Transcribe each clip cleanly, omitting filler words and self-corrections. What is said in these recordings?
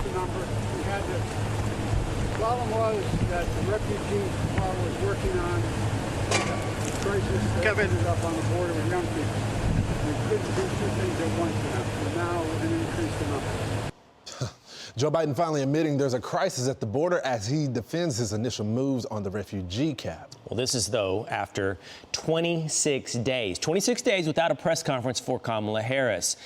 the number. We had the problem was that the refugee part was working on the crisis that ended up on the border with young people. We couldn't do two things at once enough, so now we're going to increase the number. Joe Biden finally admitting there's a crisis at the border as he defends his initial moves on the refugee cap. Well, this is, though, after 26 days without a press conference for Kamala Harris,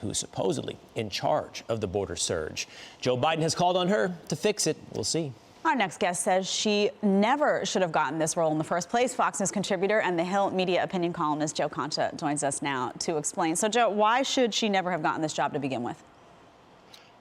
who's supposedly in charge of the border surge. Joe Biden has called on her to fix it. We'll see. Our next guest says she never should have gotten this role in the first place. Fox News contributor and the Hill media opinion columnist Joe Concha joins us now to explain. So, Joe, why should she never have gotten this job to begin with?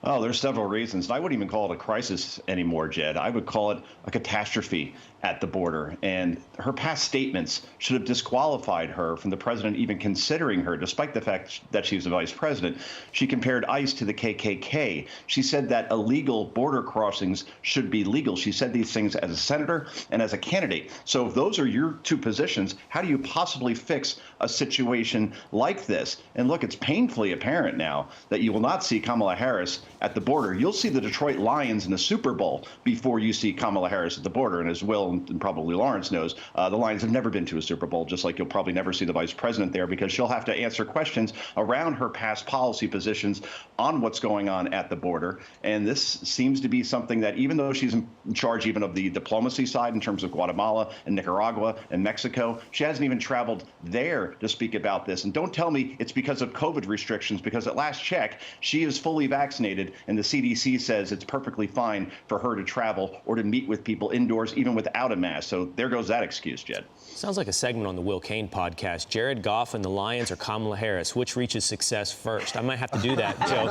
Oh, there's several reasons. I wouldn't even call it a crisis anymore, Jed. I would call it a catastrophe at the border. And her past statements should have disqualified her from the president even considering her, despite the fact that she's the vice president. She compared ICE to the KKK. She said that illegal border crossings should be legal. She said these things as a senator and as a candidate. So if those are your two positions, how do you possibly fix a situation like this? And look, it's painfully apparent now that you will not see Kamala Harris at the border. You'll see the Detroit Lions in the Super Bowl before you see Kamala Harris at the border. And as Will and probably Lawrence knows, the Lions have never been to a Super Bowl, just like you'll probably never see the vice president there, because she'll have to answer questions around her past policy positions on what's going on at the border. And this seems to be something that, even though she's in charge even of the diplomacy side in terms of Guatemala and Nicaragua and Mexico, she hasn't even traveled there to speak about this. And don't tell me it's because of COVID restrictions, because at last check, she is fully vaccinated, and the CDC says it's perfectly fine for her to travel or to meet with people indoors, even without a mask. So there goes that excuse, Jed. Sounds like a segment on the Will Cain podcast. Jared Goff and the Lions or Kamala Harris? Which reaches success first? I might have to do that, Joe.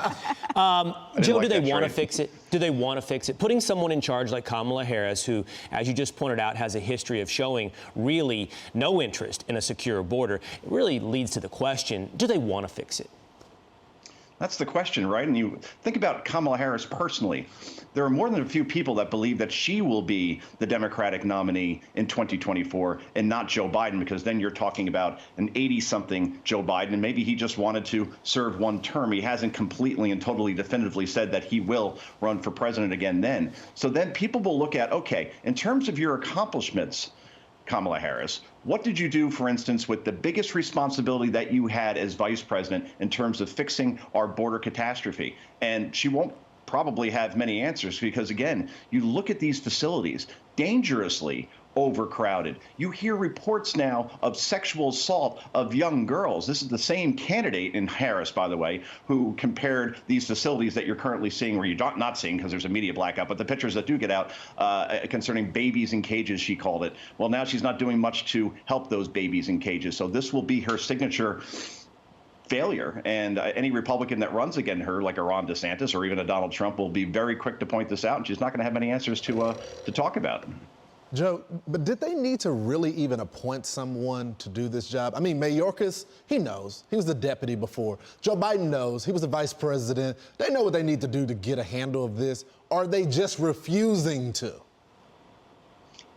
Joe, do they want to fix it? Do they want to fix it? Putting someone in charge like Kamala Harris, who, as you just pointed out, has a history of showing really no interest in a secure border, it really leads to the question, do they want to fix it? That's the question, right? And you think about Kamala Harris personally. There are more than a few people that believe that she will be the Democratic nominee in 2024 and not Joe Biden, because then you're talking about an 80-something Joe Biden, and maybe he just wanted to serve one term. He hasn't completely and totally definitively said that he will run for president again then. So then people will look at, okay, in terms of your accomplishments, Kamala Harris, what did you do, for instance, with the biggest responsibility that you had as vice president in terms of fixing our border catastrophe? And she won't probably have many answers, because, again, you look at these facilities, dangerously overcrowded. You hear reports now of sexual assault of young girls. This is the same candidate in Harris, by the way, who compared these facilities that you're currently seeing, or you're not seeing because there's a media blackout, but the pictures that do get out concerning babies in cages, she called it. Well, now she's not doing much to help those babies in cages. So this will be her signature failure, and any Republican that runs against her, like a Ron DeSantis or even a Donald Trump, will be very quick to point this out, and she's not going to have many answers to talk about. Joe, but did they need to really even appoint someone to do this job? I mean, Mayorkas, he knows. He was the deputy before. Joe Biden knows. He was the vice president. They know what they need to do to get a handle of this. Are they just refusing to?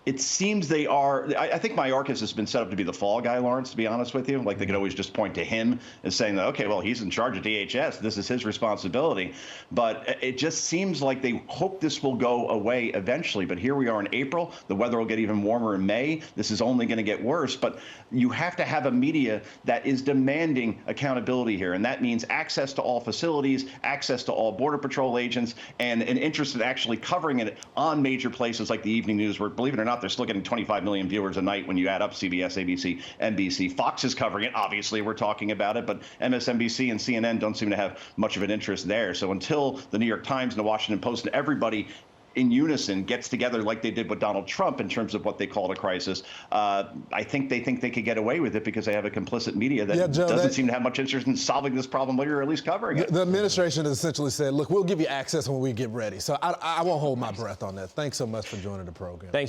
It seems they are. I think Mayorkas has been set up to be the fall guy, Lawrence, to be honest with you. Like, they could always just point to him as saying that, okay, well, he's in charge of DHS. This is his responsibility. But it just seems like they hope this will go away eventually. But here we are in April. The weather will get even warmer in May. This is only going to get worse. But you have to have a media that is demanding accountability here. And that means access to all facilities, access to all Border Patrol agents, and an interest in actually covering it on major places like the evening news, where, believe it or not, they're still getting 25 million viewers a night when you add up CBS, ABC, NBC. Fox is covering it. Obviously, we're talking about it, but MSNBC and CNN don't seem to have much of an interest there. So until the New York Times and the Washington Post and everybody in unison gets together like they did with Donald Trump in terms of what they called a crisis, I think they could get away with it because they have a complicit media that doesn't seem to have much interest in solving this problem, or at least covering it. The administration has essentially said, look, we'll give you access when we get ready. So I won't hold my breath on that. Thanks so much for joining the program. Thanks.